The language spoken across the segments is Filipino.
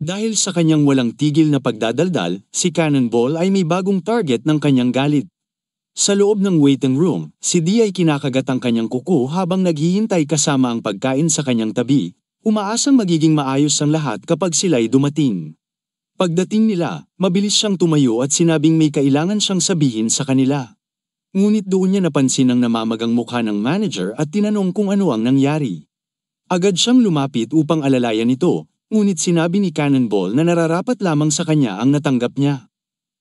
Dahil sa kanyang walang tigil na pagdadaldal, si Cannonball ay may bagong target ng kanyang galit. Sa loob ng waiting room, si Dee ay kinakagat ang kanyang kuko habang naghihintay kasama ang pagkain sa kanyang tabi, umaasang magiging maayos ang lahat kapag sila'y dumating. Pagdating nila, mabilis siyang tumayo at sinabing may kailangan siyang sabihin sa kanila. Ngunit doon niya napansin ang namamagang mukha ng manager at tinanong kung ano ang nangyari. Agad siyang lumapit upang alalayan ito, ngunit sinabi ni Cannonball na nararapat lamang sa kanya ang natanggap niya.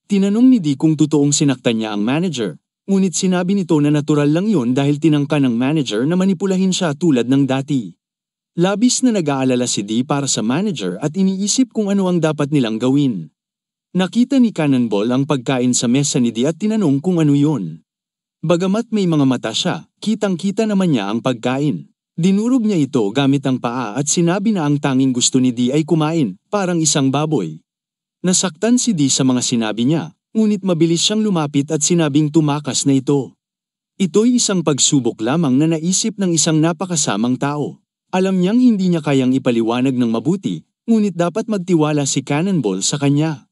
Tinanong ni Dee kung totoong sinaktan niya ang manager. Ngunit sinabi nito na natural lang yun dahil tinangka ng manager na manipulahin siya tulad ng dati. Labis na nag-aalala si Dee para sa manager at iniisip kung ano ang dapat nilang gawin. Nakita ni Cannonball ang pagkain sa mesa ni Dee at tinanong kung ano yun. Bagamat may mga mata siya, kitang-kita naman niya ang pagkain. Dinurog niya ito gamit ang paa at sinabi na ang tanging gusto ni Dee ay kumain, parang isang baboy. Nasaktan si Dee sa mga sinabi niya. Ngunit mabilis siyang lumapit at sinabing tumakas na ito. Ito'y isang pagsubok lamang na naisip ng isang napakasamang tao. Alam niyang hindi niya kayang ipaliwanag ng mabuti, ngunit dapat magtiwala si Cannonball sa kanya.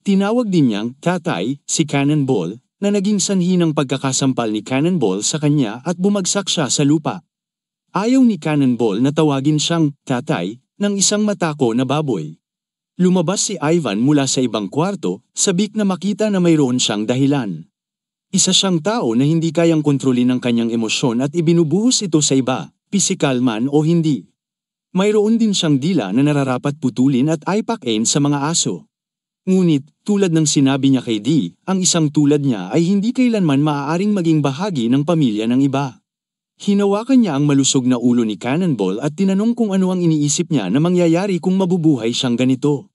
Tinawag din niyang tatay si Cannonball na naging sanhi ng pagkakasampal ni Cannonball sa kanya at bumagsak siya sa lupa. Ayaw ni Cannonball na tawagin siyang tatay ng isang matako na baboy. Lumabas si Ivan mula sa ibang kwarto, sabik na makita na mayroon siyang dahilan. Isa siyang tao na hindi kayang kontrolin ang kanyang emosyon at ibinubuhos ito sa iba, pisikal man o hindi. Mayroon din siyang dila na nararapat putulin at aipakin sa mga aso. Ngunit, tulad ng sinabi niya kay Dee, ang isang tulad niya ay hindi kailanman maaaring maging bahagi ng pamilya ng iba. Hinawakan niya ang malusog na ulo ni Cannonball at tinanong kung ano ang iniisip niya na mangyayari kung mabubuhay siyang ganito.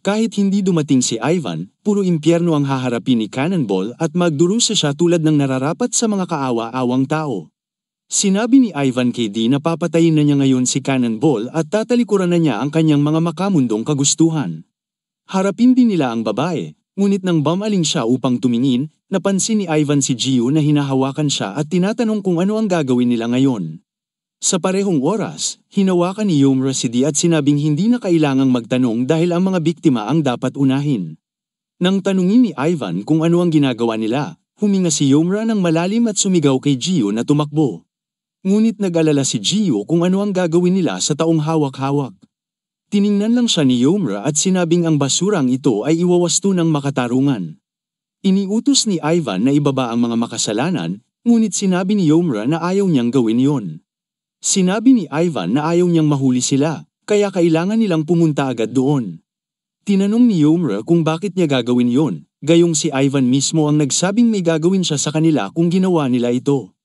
Kahit hindi dumating si Ivan, puro impyerno ang haharapin ni Cannonball at magdurusa siya tulad ng nararapat sa mga kaawa-awang tao. Sinabi ni Ivan kay Dee na papatayin na niya ngayon si Cannonball at tatalikuran na niya ang kanyang mga makamundong kagustuhan. Harapin din nila ang babae, ngunit nang bumaling siya upang tumingin, napansin ni Ivan si Gio na hinahawakan siya at tinatanong kung ano ang gagawin nila ngayon. Sa parehong oras, hinawakan ni Yomra si Dee at sinabing hindi na kailangang magtanong dahil ang mga biktima ang dapat unahin. Nang tanungin ni Ivan kung ano ang ginagawa nila, huminga si Yomra ng malalim at sumigaw kay Gio na tumakbo. Ngunit nag-alala si Gio kung ano ang gagawin nila sa taong hawak-hawak. Tiningnan lang siya ni Yomra at sinabing ang basurang ito ay iwawasto ng makatarungan. Iniutos ni Ivan na ibaba ang mga makasalanan, ngunit sinabi ni Yomra na ayaw niyang gawin yon. Sinabi ni Ivan na ayaw niyang mahuli sila, kaya kailangan nilang pumunta agad doon. Tinanong ni Yomra kung bakit niya gagawin yon, gayong si Ivan mismo ang nagsabing may gagawin siya sa kanila kung ginawa nila ito.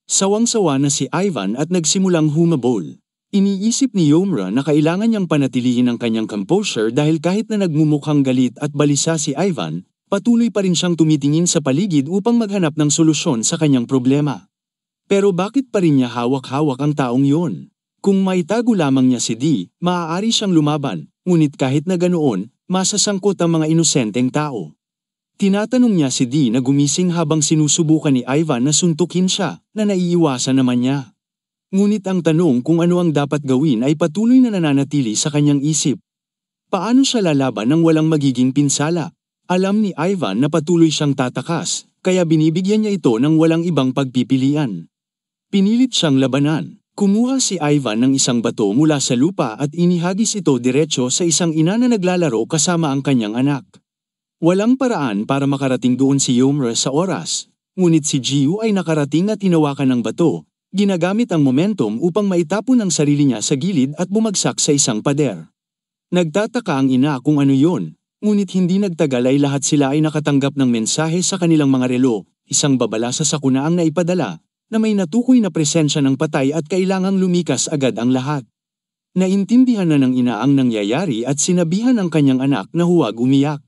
Sawang-sawa na si Ivan at nagsimulang humabol. Iniisip ni Yomra na kailangan niyang panatilihin ang kanyang composure dahil kahit na nagmumukhang galit at balisa si Ivan, patuloy pa rin siyang tumitingin sa paligid upang maghanap ng solusyon sa kanyang problema. Pero bakit pa rin niya hawak-hawak ang taong yon? Kung maitago lamang niya si Dee, maaari siyang lumaban, ngunit kahit na ganoon, masasangkot ang mga inosenteng tao. Tinatanong niya si Dee na gumising habang sinusubukan ni Ivan na suntukin siya, na naiiwasan naman niya. Ngunit ang tanong kung ano ang dapat gawin ay patuloy na nananatili sa kanyang isip. Paano siya lalaban nang walang magiging pinsala? Alam ni Ivan na patuloy siyang tatakas, kaya binibigyan niya ito ng walang ibang pagpipilian. Pinilit siyang labanan. Kumuha si Ivan ng isang bato mula sa lupa at inihagis ito diretso sa isang ina na naglalaro kasama ang kanyang anak. Walang paraan para makarating doon si Yomra sa oras, ngunit si Gio ay nakarating at hinawakan ng bato, ginagamit ang momentum upang maitapon ang sarili niya sa gilid at bumagsak sa isang pader. Nagtataka ang ina kung ano yon, ngunit hindi nagtagal ay lahat sila ay nakatanggap ng mensahe sa kanilang mga relo, isang babala sa sakuna ang naipadala, na may natukoy na presensya ng patay at kailangang lumikas agad ang lahat. Naintindihan na ng ina ang nangyayari at sinabihan ang kanyang anak na huwag umiyak.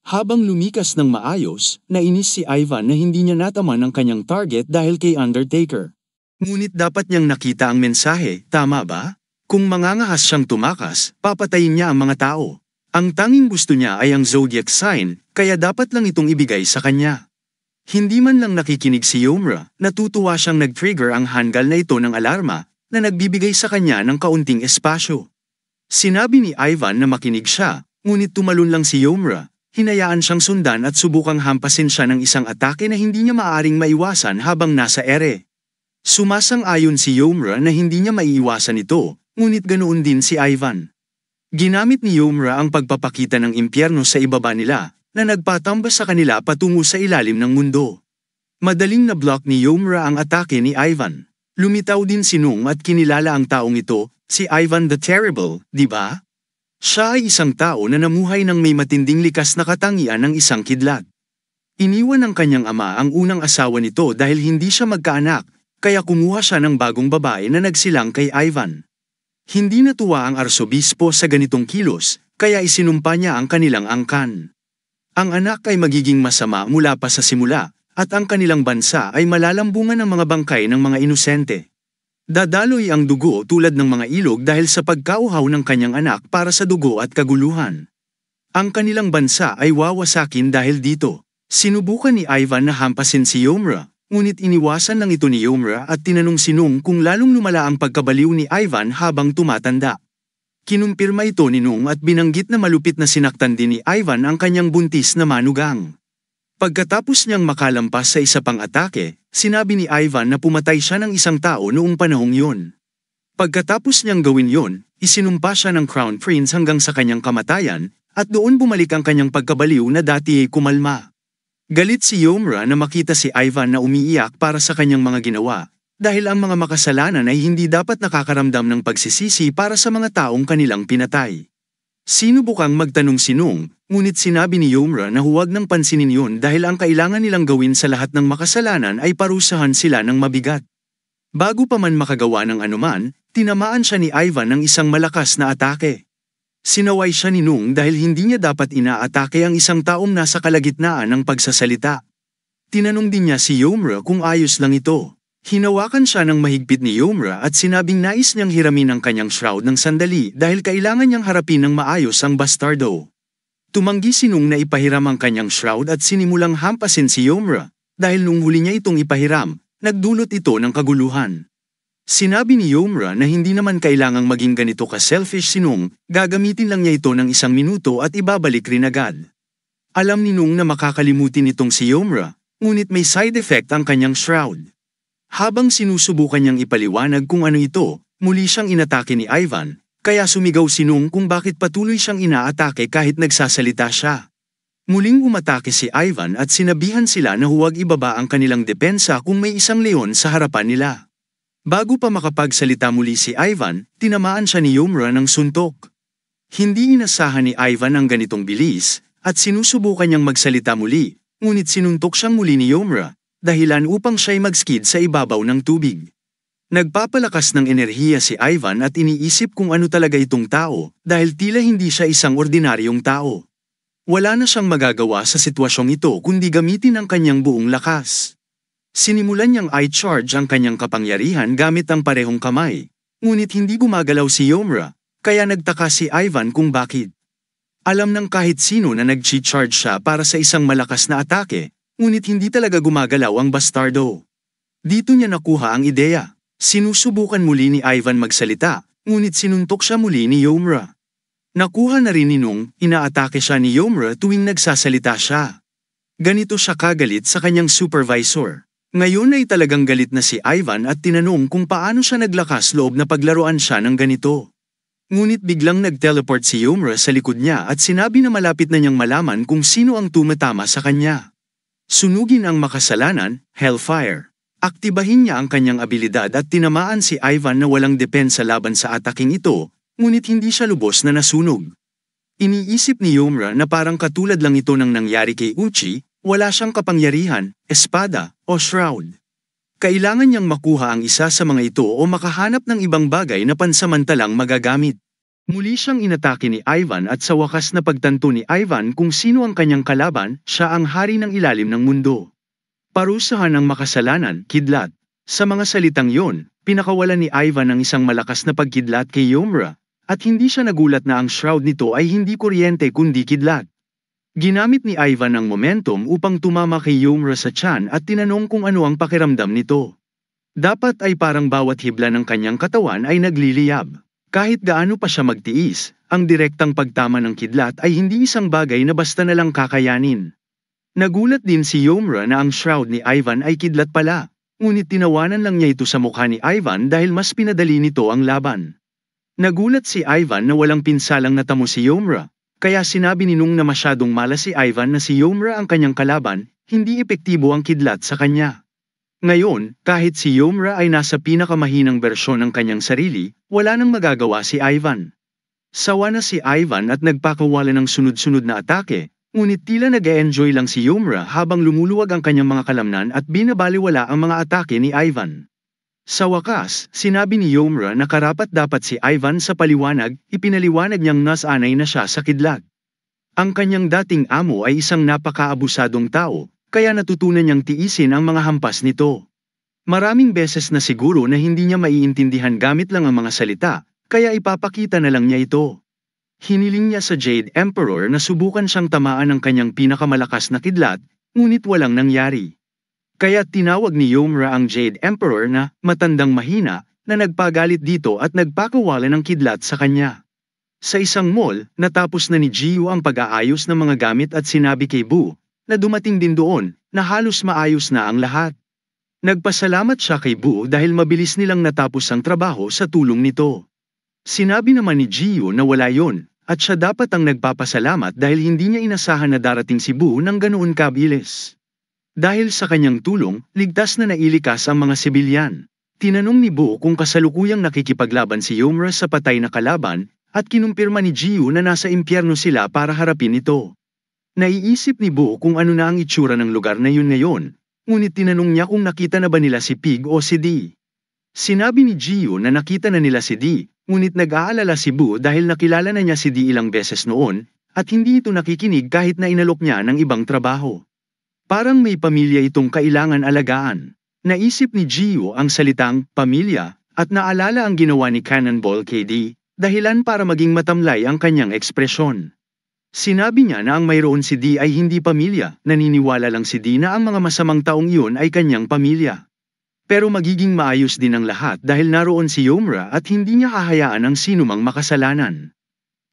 Habang lumikas ng maayos, nainis si Ivan na hindi niya nataman ang kanyang target dahil kay Undertaker. Ngunit dapat niyang nakita ang mensahe, tama ba? Kung mangangahas siyang tumakas, papatayin niya ang mga tao. Ang tanging gusto niya ay ang zodiac sign, kaya dapat lang itong ibigay sa kanya. Hindi man lang nakikinig si Yomra, natutuwa siyang nag-trigger ang handgal na ito ng alarma, na nagbibigay sa kanya ng kaunting espasyo. Sinabi ni Ivan na makinig siya, ngunit tumalon lang si Yomra. Hinayaan siyang sundan at subukang hampasin siya ng isang atake na hindi niya maaaring maiwasan habang nasa ere. Sumasang-ayon si Yomra na hindi niya maiiwasan ito, ngunit ganoon din si Ivan. Ginamit ni Yomra ang pagpapakita ng impyerno sa ibaba nila, na nagpatambas sa kanila patungo sa ilalim ng mundo. Madaling na-block ni Yomra ang atake ni Ivan. Lumitaw din si Nung at kinilala ang taong ito, si Ivan the Terrible, di ba? Siya ay isang tao na namuhay ng may matinding likas na katangian ng isang kidlat. Iniwan ng kanyang ama ang unang asawa nito dahil hindi siya magkaanak, kaya kumuha siya ng bagong babae na nagsilang kay Ivan. Hindi natuwa ang arsobispo sa ganitong kilos, kaya isinumpa niya ang kanilang angkan. Ang anak ay magiging masama mula pa sa simula, at ang kanilang bansa ay malalambungan ng mga bangkay ng mga inosente. Dadaloy ang dugo tulad ng mga ilog dahil sa pagkauhaw ng kanyang anak para sa dugo at kaguluhan. Ang kanilang bansa ay wawasakin dahil dito. Sinubukan ni Ivan na hampasin si Yomra, ngunit iniwasan lang ito ni Yomra at tinanong si Nung kung lalong lumala ang pagkabaliw ni Ivan habang tumatanda. Kinumpirma ito ni Nung at binanggit na malupit na sinaktan din ni Ivan ang kanyang buntis na manugang. Pagkatapos niyang makalampas sa isa pang atake, sinabi ni Ivan na pumatay siya ng isang tao noong panahong yun. Pagkatapos niyang gawin yun, isinumpa siya ng Crown Prince hanggang sa kanyang kamatayan, at doon bumalik ang kanyang pagkabaliw na dati ay kumalma. Galit si Yomra na makita si Ivan na umiiyak para sa kanyang mga ginawa, dahil ang mga makasalanan ay hindi dapat nakakaramdam ng pagsisisi para sa mga taong kanilang pinatay. Sinubukang magtanong si Nung, ngunit sinabi ni Yomra na huwag nang pansinin yun dahil ang kailangan nilang gawin sa lahat ng makasalanan ay parusahan sila ng mabigat. Bago pa man makagawa ng anuman, tinamaan siya ni Ivan ng isang malakas na atake. Sinaway siya ni Nung dahil hindi niya dapat inaatake ang isang taong nasa kalagitnaan ng pagsasalita. Tinanong din niya si Yomra kung ayos lang ito. Hinawakan siya ng mahigpit ni Yomra at sinabing nais niyang hiramin ang kanyang shroud ng sandali dahil kailangan niyang harapin ng maayos ang bastardo. Tumanggi si Nung na ipahiram ang kanyang shroud at sinimulang hampasin si Yomra, dahil nung huli niya itong ipahiram, nagdulot ito ng kaguluhan. Sinabi ni Yomra na hindi naman kailangang maging ganito ka-selfish si Nung, gagamitin lang niya ito ng 1 minuto at ibabalik rin agad. Alam ni Nung na makakalimutin itong si Yomra, ngunit may side effect ang kanyang shroud. Habang sinusubukan niyang ipaliwanag kung ano ito, muli siyang inatake ni Ivan, kaya sumigaw si Nung kung bakit patuloy siyang inaatake kahit nagsasalita siya. Muling umatake si Ivan at sinabihan sila na huwag ibaba ang kanilang depensa kung may isang leon sa harapan nila. Bago pa makapagsalita muli si Ivan, tinamaan siya ni Yomra ng suntok. Hindi inasahan ni Ivan ang ganitong bilis, at sinusubukan niyang magsalita muli, ngunit sinuntok siyang muli ni Yomra, dahilan upang siya'y mag-skid sa ibabaw ng tubig. Nagpapalakas ng enerhiya si Ivan at iniisip kung ano talaga itong tao, dahil tila hindi siya isang ordinaryong tao. Wala na siyang magagawa sa sitwasyong ito kundi gamitin ang kanyang buong lakas. Sinimulan niyang i-charge ang kanyang kapangyarihan gamit ang parehong kamay, ngunit hindi gumagalaw si Yomra, kaya nagtaka si Ivan kung bakit. Alam ng kahit sino na nag-charge siya para sa isang malakas na atake, ngunit hindi talaga gumagalaw ang bastardo. Dito niya nakuha ang ideya. Sinusubukan muli ni Ivan magsalita, ngunit sinuntok siya muli ni Yomra. Nakuha na rin ni Nung, inaatake siya ni Yomra tuwing nagsasalita siya. Ganito siya kagalit sa kanyang supervisor. Ngayon ay talagang galit na si Ivan at tinanong kung paano siya naglakas loob na paglaruan siya ng ganito. Ngunit biglang nag-teleport si Yomra sa likod niya at sinabi na malapit na niyang malaman kung sino ang tumatama sa kanya. Sunugin ang makasalanan, Hellfire. Aktibahin niya ang kanyang abilidad at tinamaan si Ivan na walang depensa laban sa ataking ito, ngunit hindi siya lubos na nasunog. Iniisip ni Yomra na parang katulad lang ito ng nangyari kay Uchi, wala siyang kapangyarihan, espada, o shroud. Kailangan niyang makuha ang isa sa mga ito o makahanap ng ibang bagay na pansamantalang magagamit. Muli siyang inatake ni Ivan at sa wakas na pagtanto ni Ivan kung sino ang kanyang kalaban, siya ang hari ng ilalim ng mundo. Parusahan ang makasalanan, kidlat. Sa mga salitang yon, pinakawalan ni Ivan ang isang malakas na pagkidlat kay Yomra, at hindi siya nagulat na ang shroud nito ay hindi kuryente kundi kidlat. Ginamit ni Ivan ang momentum upang tumama kay Yomra sa tiyan at tinanong kung ano ang pakiramdam nito. Dapat ay parang bawat hibla ng kanyang katawan ay nagliliyab. Kahit gaano pa siya magtiis, ang direktang pagtama ng kidlat ay hindi isang bagay na basta na lang kakayanin. Nagulat din si Yomra na ang shroud ni Ivan ay kidlat pala, ngunit tinawanan lang niya ito sa mukha ni Ivan dahil mas pinadali nito ang laban. Nagulat si Ivan na walang pinsalang natamo si Yomra, kaya sinabi ni Nung na masyadong malas si Ivan na si Yomra ang kanyang kalaban, hindi epektibo ang kidlat sa kanya. Ngayon, kahit si Yomra ay nasa pinakamahinang bersyon ng kanyang sarili, wala nang magagawa si Ivan. Sawa na si Ivan at nagpakawala ng sunod-sunod na atake, ngunit tila nag-e-enjoy lang si Yomra habang lumuluwag ang kanyang mga kalamnan at binabaliwala ang mga atake ni Ivan. Sa wakas, sinabi ni Yomra na karapat-dapat si Ivan sa paliwanag, ipinaliwanag niyang nasanay na siya sa kidlat. Ang kanyang dating amo ay isang napaka-abusadong tao, kaya natutunan niyang tiisin ang mga hampas nito. Maraming beses na siguro na hindi niya maiintindihan gamit lang ang mga salita, kaya ipapakita na lang niya ito. Hiniling niya sa Jade Emperor na subukan siyang tamaan ng kanyang pinakamalakas na kidlat, ngunit walang nangyari. Kaya tinawag ni Yomra ang Jade Emperor na matandang mahina na nagpagalit dito at nagpakawala ng kidlat sa kanya. Sa isang mall, natapos na ni Jiyu ang pag-aayos ng mga gamit at sinabi kay Bu na dumating din doon na halos maayos na ang lahat. Nagpasalamat siya kay Bu dahil mabilis nilang natapos ang trabaho sa tulong nito. Sinabi naman ni Jiyu na wala yon at siya dapat ang nagpapasalamat dahil hindi niya inasahan na darating si Bu ng ganoon kabilis. Dahil sa kanyang tulong, ligtas na nailikas ang mga sibilyan. Tinanong ni Bu kung kasalukuyang nakikipaglaban si Yomra sa patay na kalaban, at kinumpirma ni Jiyu na nasa impyerno sila para harapin ito. Naiisip ni Bu kung ano na ang itsura ng lugar na yun ngayon, ngunit tinanong niya kung nakita na ba nila si Pig o si D. Sinabi ni Jiyu na nakita na nila si D, ngunit nag-aalala si Bu dahil nakilala na niya si D ilang beses noon, at hindi ito nakikinig kahit na inalok niya ng ibang trabaho. Parang may pamilya itong kailangan alagaan. Naisip ni Jiyu ang salitang pamilya at naalala ang ginawa ni Cannonball kay D, dahilan para maging matamlay ang kanyang ekspresyon. Sinabi niya na ang mayroon si D ay hindi pamilya, naniniwala lang si D na ang mga masamang taong iyon ay kanyang pamilya. Pero magiging maayos din ang lahat dahil naroon si Yomra at hindi niya hahayaan ang sinumang makasalanan.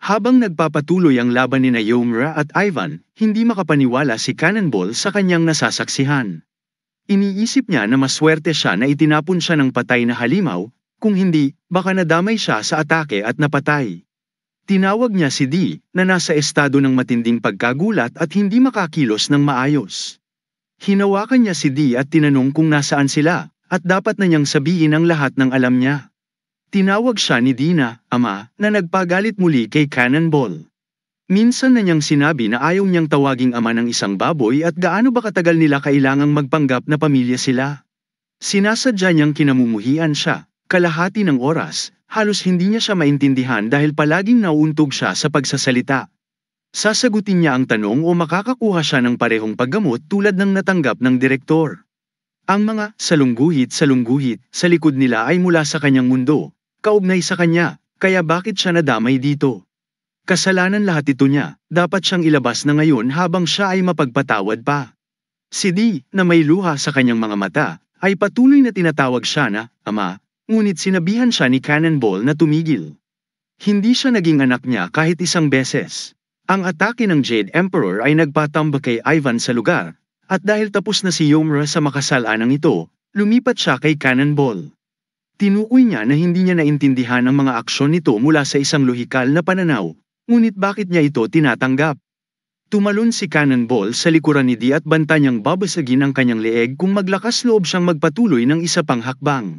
Habang nagpapatuloy ang laban ni Yomra at Ivan, hindi makapaniwala si Cannonball sa kanyang nasasaksihan. Iniisip niya na maswerte siya na itinapon siya ng patay na halimaw, kung hindi, baka nadamay siya sa atake at napatay. Tinawag niya si D, na nasa estado ng matinding pagkagulat at hindi makakilos ng maayos. Hinawakan niya si D at tinanong kung nasaan sila, at dapat na niyang sabihin ang lahat ng alam niya. Tinawag siya ni Dina, ama, na nagpagalit muli kay Cannonball. Minsan na niyang sinabi na ayaw niyang tawaging ama ng isang baboy at gaano ba katagal nila kailangang magpanggap na pamilya sila. Sinasadya niyang kinamumuhian siya, kalahati ng oras, halos hindi niya siya maintindihan dahil palaging nauuntog siya sa pagsasalita. Sasagutin niya ang tanong o makakakuha siya ng parehong paggamot tulad ng natanggap ng direktor. Ang mga salungguhit sa likod nila ay mula sa kanyang mundo. Kaugnay sa kanya, kaya bakit siya nadamay dito? Kasalanan lahat ito niya, dapat siyang ilabas na ngayon habang siya ay mapagpatawad pa. Si D, na may luha sa kanyang mga mata, ay patuloy na tinatawag siya na, ama, ngunit sinabihan siya ni Cannonball na tumigil. Hindi siya naging anak niya kahit isang beses. Ang atake ng Jade Emperor ay nagpatambak kay Ivan sa lugar, at dahil tapos na si Yomra sa makasalanang ito, lumipat siya kay Cannonball. Tinukoy niya na hindi niya naintindihan ang mga aksyon nito mula sa isang lohikal na pananaw, ngunit bakit niya ito tinatanggap? Tumalon si Cannonball sa likuran ni D at banta niyang babasagin ang kanyang leeg kung maglakas loob siyang magpatuloy ng isa pang hakbang.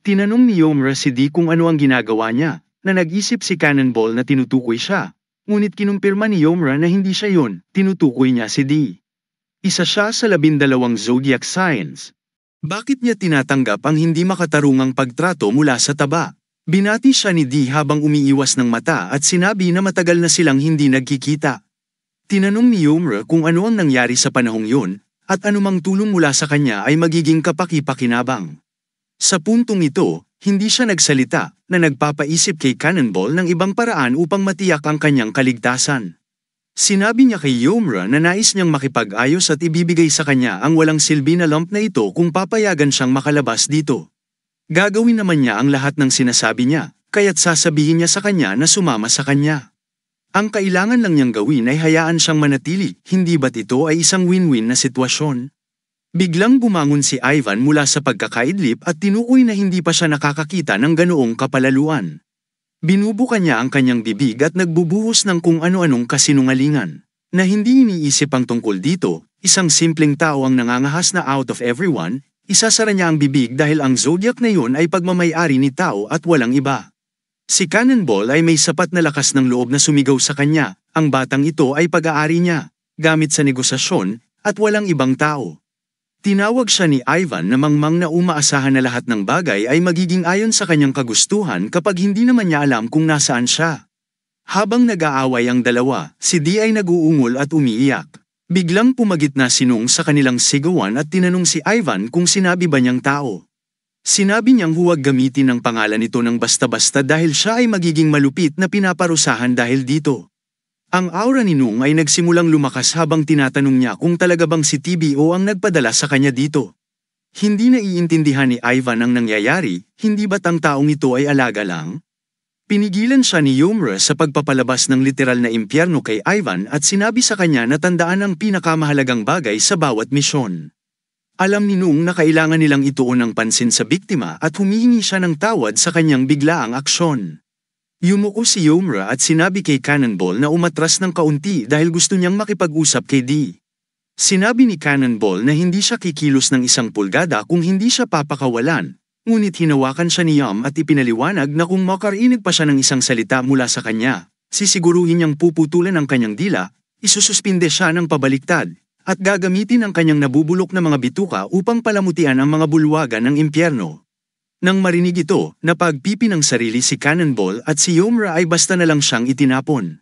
Tinanong ni Yomra si D kung ano ang ginagawa niya, na nag-isip si Cannonball na tinutukoy siya, ngunit kinumpirma ni Yomra na hindi siya yon, tinutukoy niya si D. Isa siya sa 12 zodiac signs. Bakit niya tinatanggap ang hindi makatarungang pagtrato mula sa taba? Binati siya ni D habang umiiwas ng mata at sinabi na matagal na silang hindi nagkikita. Tinanong ni Yomra kung ano ang nangyari sa panahong yun, at anumang tulong mula sa kanya ay magiging kapaki-pakinabang. Sa puntong ito, hindi siya nagsalita, na nagpapaisip kay Cannonball ng ibang paraan upang matiyak ang kanyang kaligtasan. Sinabi niya kay Yomra na nais niyang makipag-ayos at ibibigay sa kanya ang walang silbi na lump na ito kung papayagan siyang makalabas dito. Gagawin naman niya ang lahat ng sinasabi niya, kaya't sasabihin niya sa kanya na sumama sa kanya. Ang kailangan lang niyang gawin ay hayaan siyang manatili, hindi ba't ito ay isang win-win na sitwasyon? Biglang bumangon si Ivan mula sa pagkakaidlip at tinukoy na hindi pa siya nakakakita ng ganoong kapalaluan. Binubuka niya ang kanyang bibig at nagbubuhos ng kung ano-anong kasinungalingan. Na hindi iniisip ang tungkol dito, isang simpleng tao ang nangangahas na out of everyone, isasara niya ang bibig dahil ang zodiac na yun ay pagmamay-ari ni Tao at walang iba. Si Cannonball ay may sapat na lakas ng loob na sumigaw sa kanya, ang batang ito ay pag-aari niya, gamit sa negosasyon, at walang ibang tao. Tinawag siya ni Ivan na mangmang na umaasahan na lahat ng bagay ay magiging ayon sa kanyang kagustuhan kapag hindi naman niya alam kung nasaan siya. Habang nag-aaway ang dalawa, si Dee ay nag-uungol at umiiyak. Biglang pumagitna si Nung sa kanilang sigawan at tinanong si Ivan kung sinabi ba niyang tao. Sinabi niyang huwag gamitin ang pangalan nito ng basta-basta dahil siya ay magiging malupit na pinaparusahan dahil dito. Ang aura ni Nung ay nagsimulang lumakas habang tinatanong niya kung talaga bang si TBO ang nagpadala sa kanya dito. Hindi naiintindihan ni Ivan ang nangyayari, hindi ba't ang taong ito ay alaga lang? Pinigilan siya ni Yomra sa pagpapalabas ng literal na impyerno kay Ivan at sinabi sa kanya na tandaan ang pinakamahalagang bagay sa bawat misyon. Alam ni Nung na kailangan nilang ituon ng pansin sa biktima at humihingi siya ng tawad sa kanyang biglaang aksyon. Yumuko si Yomra at sinabi kay Cannonball na umatras ng kaunti dahil gusto niyang makipag-usap kay Dee. Sinabi ni Cannonball na hindi siya kikilos ng 1 pulgada kung hindi siya papakawalan, ngunit hinawakan siya ni Yum at ipinaliwanag na kung makarinig pa siya ng isang salita mula sa kanya, sisiguruhin niyang puputulan ang kanyang dila, isususpinde siya ng pabaliktad, at gagamitin ang kanyang nabubulok na mga bituka upang palamutian ang mga bulwagan ng impyerno. Nang marinig ito, napagpipi ng sarili si Cannonball at si Yomra ay basta na lang siyang itinapon.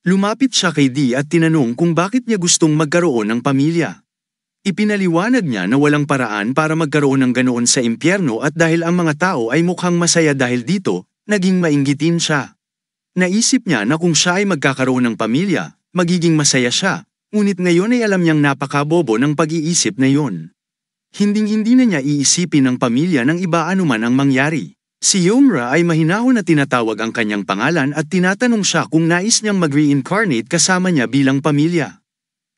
Lumapit siya kay Dee at tinanong kung bakit niya gustong magkaroon ng pamilya. Ipinaliwanag niya na walang paraan para magkaroon ng ganoon sa impyerno at dahil ang mga tao ay mukhang masaya dahil dito, naging mainggitin siya. Naisip niya na kung siya ay magkakaroon ng pamilya, magiging masaya siya. Ngunit ngayon ay alam niyang napakabobo ng pag-iisip na yun. Hinding-hindi na niya iisipin ang pamilya ng iba anuman ang mangyari. Si Yomra ay mahinahon na tinatawag ang kanyang pangalan at tinatanong siya kung nais niyang mag-reincarnate kasama niya bilang pamilya.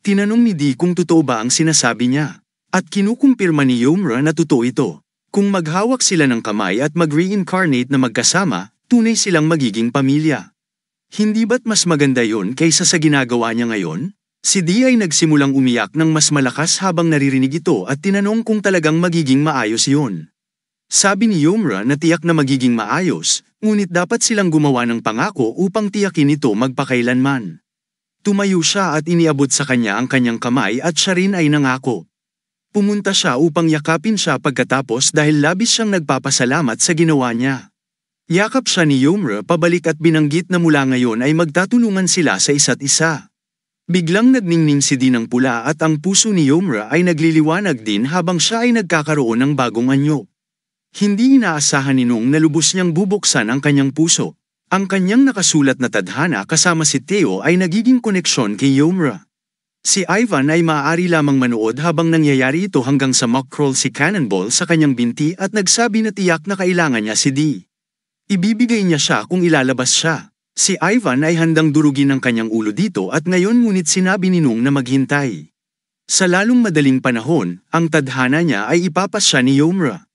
Tinanong ni Dee kung totoo ba ang sinasabi niya. At kinukumpirma ni Yomra na totoo ito. Kung maghawak sila ng kamay at mag-reincarnate na magkasama, tunay silang magiging pamilya. Hindi ba't mas maganda yon kaysa sa ginagawa niya ngayon? Si Dee ay nagsimulang umiyak ng mas malakas habang naririnig ito at tinanong kung talagang magiging maayos yun. Sabi ni Yomra na tiyak na magiging maayos, ngunit dapat silang gumawa ng pangako upang tiyakin ito magpakailanman. Tumayo siya at iniabot sa kanya ang kanyang kamay at siya rin ay nangako. Pumunta siya upang yakapin siya pagkatapos dahil labis siyang nagpapasalamat sa ginawa niya. Yakap siya ni Yomra pabalik at binanggit na mula ngayon ay magtatulungan sila sa isa't isa. Biglang nagningning si Dee ng pula at ang puso ni Yomra ay nagliliwanag din habang siya ay nagkakaroon ng bagong anyo. Hindi inaasahan ni Nung na lubos niyang bubuksan ang kanyang puso. Ang kanyang nakasulat na tadhana kasama si Theo ay nagiging koneksyon kay Yomra. Si Ivan ay maaari lamang manood habang nangyayari ito hanggang sa mock-crawl si Cannonball sa kanyang binti at nagsabi na tiyak na kailangan niya si Dee. Ibibigay niya siya kung ilalabas siya. Si Ivan ay handang durugin ang kanyang ulo dito at ngayon ngunit sinabi ni Nung na maghintay. Sa lalong madaling panahon, ang tadhana niya ay ipapasya ni Yomra.